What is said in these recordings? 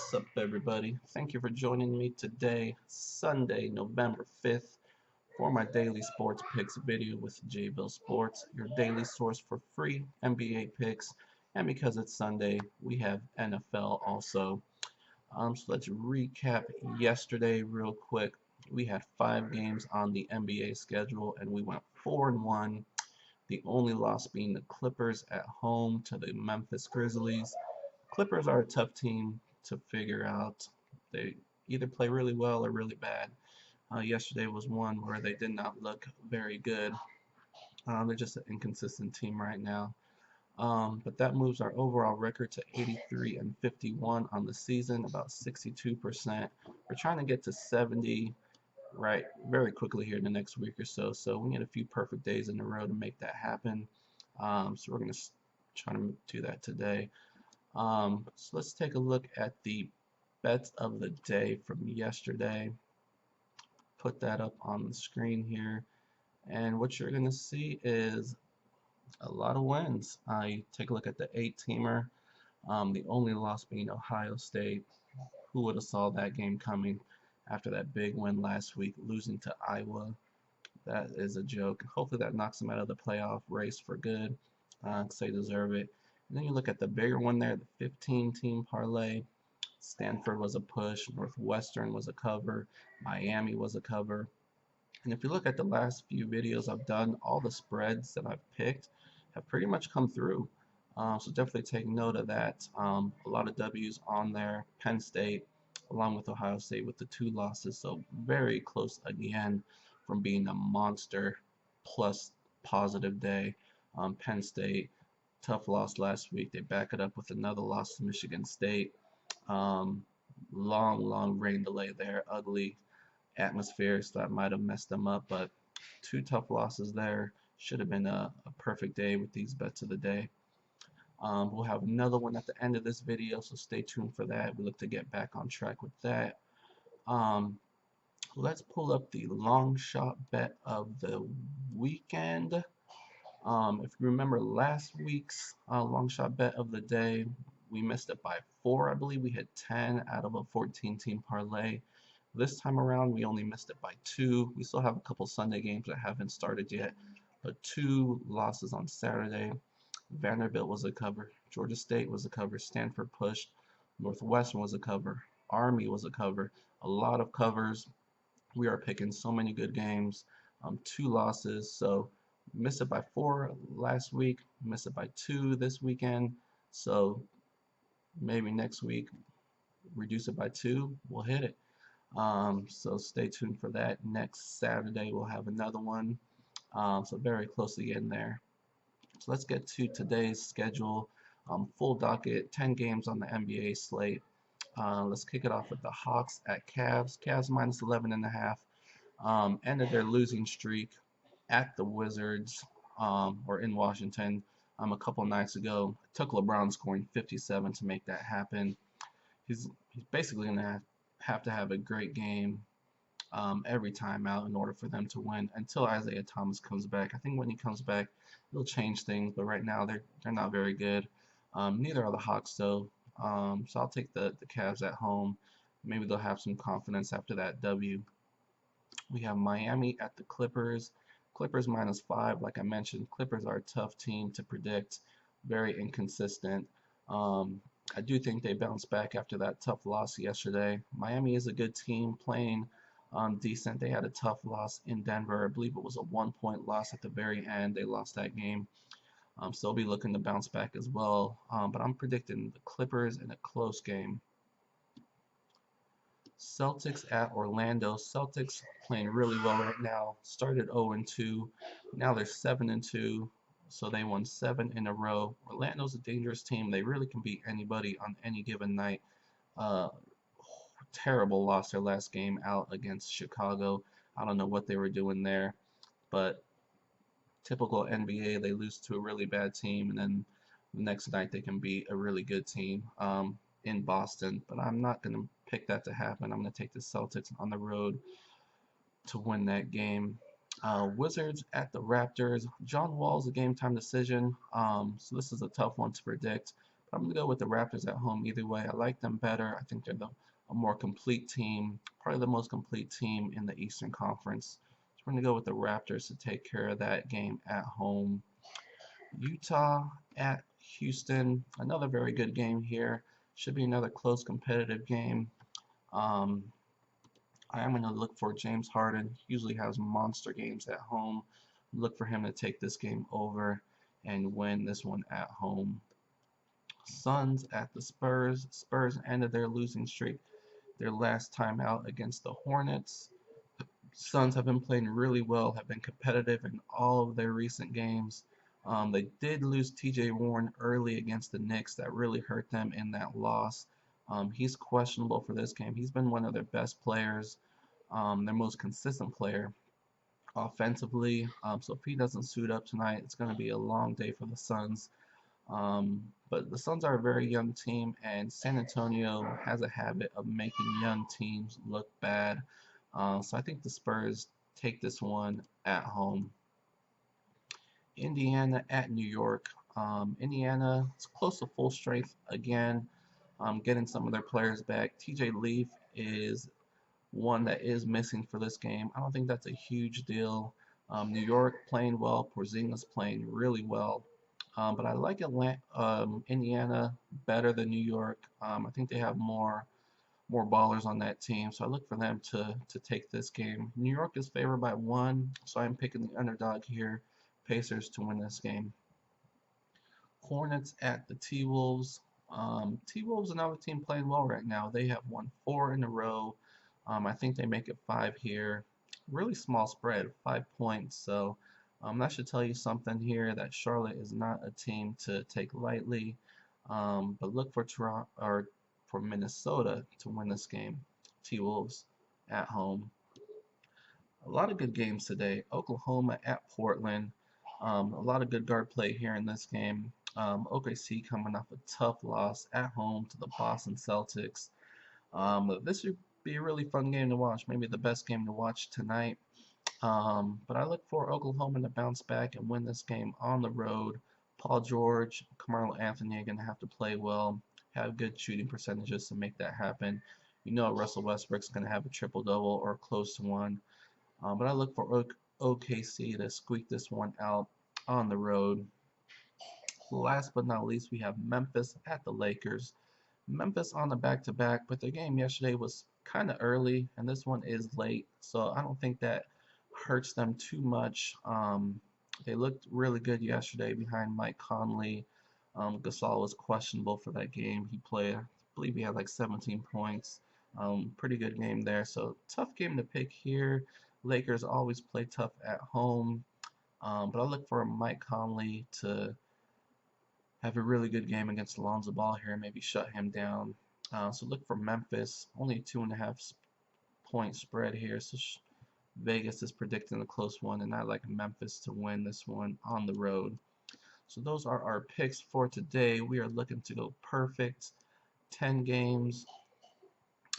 What's up, everybody? Thank you for joining me today, Sunday, November 5th, for my daily sports picks video with JVille Sports, your daily source for free NBA picks. And because it's Sunday, we have NFL also. So let's recap yesterday real quick. We had 5 games on the NBA schedule, and we went 4-1. The only loss being the Clippers at home to the Memphis Grizzlies. Clippers are a tough team to figure out. They either play really well or really bad. Yesterday was one where they did not look very good. They're just an inconsistent team right now. But that moves our overall record to 83 and 51 on the season, about 62%. We're trying to get to 70 right very quickly here in the next week or so. So we need a few perfect days in a row to make that happen. So we're going to try to do that today. So let's take a look at the bets of the day from yesterday. Put that up on the screen here. And what you're going to see is a lot of wins. You take a look at the 8-teamer. The only loss being Ohio State. Who would have saw that game coming after that big win last week, losing to Iowa? That is a joke. Hopefully that knocks them out of the playoff race for good, because they deserve it. And then you look at the bigger one there, the 15-team parlay. Stanford was a push, Northwestern was a cover, Miami was a cover. And if you look at the last few videos I've done, all the spreads that I've picked have pretty much come through. So definitely take note of that. A lot of W's on there. Penn State, along with Ohio State with the 2 losses. So very close again from being a monster plus positive day. Penn State, tough loss last week. They back it up with another loss to Michigan State. Um, long rain delay there. Ugly atmosphere, so that might have messed them up. But 2 tough losses there. Should have been a perfect day with these bets of the day. We'll have another one at the end of this video, so stay tuned for that. We look to get back on track with that. Let's pull up the long shot bet of the weekend. If you remember last week's long shot bet of the day, we missed it by 4, I believe. We hit 10 out of a 14-team parlay. This time around, we only missed it by 2. We still have a couple Sunday games that haven't started yet, but 2 losses on Saturday. Vanderbilt was a cover. Georgia State was a cover. Stanford pushed. Northwestern was a cover. Army was a cover. A lot of covers. We are picking so many good games. 2 losses. So missed it by 4 last week. Missed it by 2 this weekend. So maybe next week, reduce it by 2. We'll hit it. So stay tuned for that. Next Saturday, we'll have another one. So very close to getting there. So let's get to today's schedule. Full docket, 10 games on the NBA slate. Let's kick it off with the Hawks at Cavs. Cavs minus 11.5. Ended their losing streak at the Wizards, or in Washington, a couple nights ago. It took LeBron scoring 57 to make that happen. He's basically going to have to have a great game every time out in order for them to win until Isaiah Thomas comes back. I think when he comes back, it'll change things, but right now they're not very good. Neither are the Hawks though. So I'll take the Cavs at home. Maybe they'll have some confidence after that W. We have Miami at the Clippers. Clippers minus 5. Like I mentioned, Clippers are a tough team to predict. Very inconsistent. I do think they bounced back after that tough loss yesterday. Miami is a good team playing decent. They had a tough loss in Denver. I believe it was a 1-point loss at the very end. They lost that game. So they'll be looking to bounce back as well. But I'm predicting the Clippers in a close game. Celtics at Orlando. Celtics playing really well right now. Started 0-2. Now they're 7-2. So they won 7 in a row. Orlando's a dangerous team. They really can beat anybody on any given night. Terrible loss their last game out against Chicago. I don't know what they were doing there, but typical NBA, they lose to a really bad team, and then the next night they can beat a really good team in Boston. But I'm not going to pick that to happen. I'm going to take the Celtics on the road to win that game. Wizards at the Raptors. John Wall's a game time decision, so this is a tough one to predict. I'm going to go with the Raptors at home either way. I like them better. I think they're a more complete team, probably the most complete team in the Eastern Conference. So we're going to go with the Raptors to take care of that game at home. Utah at Houston, another very good game here. Should be another close competitive game. Um, I am going to look for James Harden. He usually has monster games at home. Look for him to take this game over and win this one at home. Suns at the Spurs. Spurs ended their losing streak their last time out against the Hornets. Suns have been playing really well, have been competitive in all of their recent games. They did lose TJ Warren early against the Knicks. That really hurt them in that loss. He's questionable for this game. He's been one of their best players, their most consistent player offensively. So if he doesn't suit up tonight, it's going to be a long day for the Suns. But the Suns are a very young team, and San Antonio has a habit of making young teams look bad. So I think the Spurs take this one at home. Indiana at New York. Indiana is close to full strength again, getting some of their players back. TJ Leaf is one that is missing for this game. I don't think that's a huge deal. New York playing well, Porzingis playing really well. But I like Indiana better than New York. I think they have more ballers on that team, so I look for them to take this game. New York is favored by 1, so I'm picking the underdog here, Pacers, to win this game. Hornets at the T-Wolves. T-Wolves, another team playing well right now. They have won 4 in a row. I think they make it 5 here. Really small spread, 5 points. So that should tell you something here that Charlotte is not a team to take lightly. But look for Toronto or for Minnesota to win this game. T-Wolves at home. A lot of good games today. Oklahoma at Portland. A lot of good guard play here in this game. OKC coming off a tough loss at home to the Boston Celtics. This should be a really fun game to watch. Maybe the best game to watch tonight. But I look for Oklahoma to bounce back and win this game on the road. Paul George, Carmelo Anthony are going to have to play well, have good shooting percentages to make that happen. You know Russell Westbrook's going to have a triple-double or close to one. But I look for OKC to squeak this one out on the road. Last but not least, we have Memphis at the Lakers. Memphis on the back-to-back, but their game yesterday was kind of early, and this one is late, so I don't think that hurts them too much. They looked really good yesterday behind Mike Conley. Gasol was questionable for that game. He played, I believe he had like 17 points. Pretty good game there, so tough game to pick here. Lakers always play tough at home, but I look for Mike Conley to have a really good game against Lonzo Ball here, maybe shut him down. So look for Memphis, only 2.5 point spread here. So Vegas is predicting a close one, and I like Memphis to win this one on the road. So those are our picks for today. We are looking to go perfect, 10 games.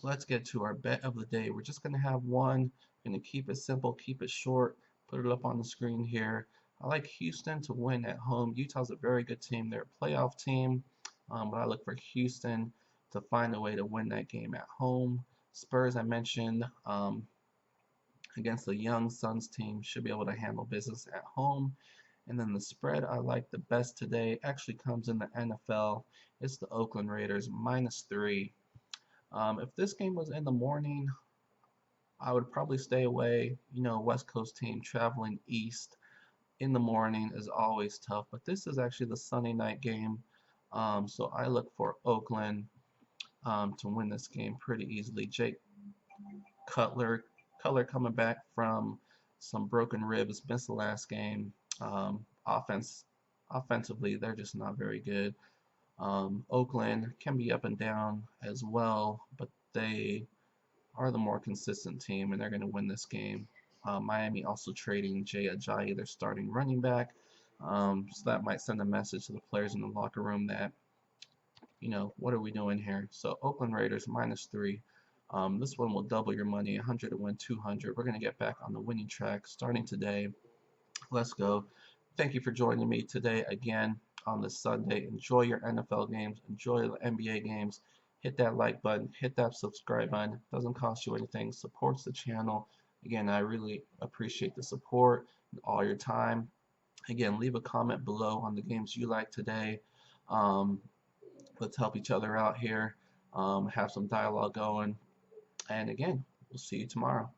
Let's get to our bet of the day. We're just going to have one. Going to keep it simple, keep it short. Put it up on the screen here. I like Houston to win at home. Utah's a very good team. They're a playoff team, but I look for Houston to find a way to win that game at home. Spurs, I mentioned, against the young Suns team, should be able to handle business at home. And then the spread I like the best today actually comes in the NFL. It's the Oakland Raiders, -3. If this game was in the morning, I would probably stay away. You know, West Coast team traveling east in the morning is always tough, but this is actually the Sunday night game. So I look for Oakland to win this game pretty easily. Jake Cutler coming back from some broken ribs, missed the last game. Offensively, they're just not very good. Oakland can be up and down as well, but they are the more consistent team, and they're going to win this game. Miami also trading Jay Ajayi, their starting running back. So that might send a message to the players in the locker room that, you know, what are we doing here? So Oakland Raiders -3. This one will double your money, 100 to win 200. We're going to get back on the winning track starting today. Let's go. Thank you for joining me today again on this Sunday. Enjoy your NFL games. Enjoy the NBA games. Hit that like button. Hit that subscribe button. Doesn't cost you anything. Supports the channel. Again, I really appreciate the support and all your time. Again, leave a comment below on the games you like today. Um, let's help each other out here. Have some dialogue going. And again, we'll see you tomorrow.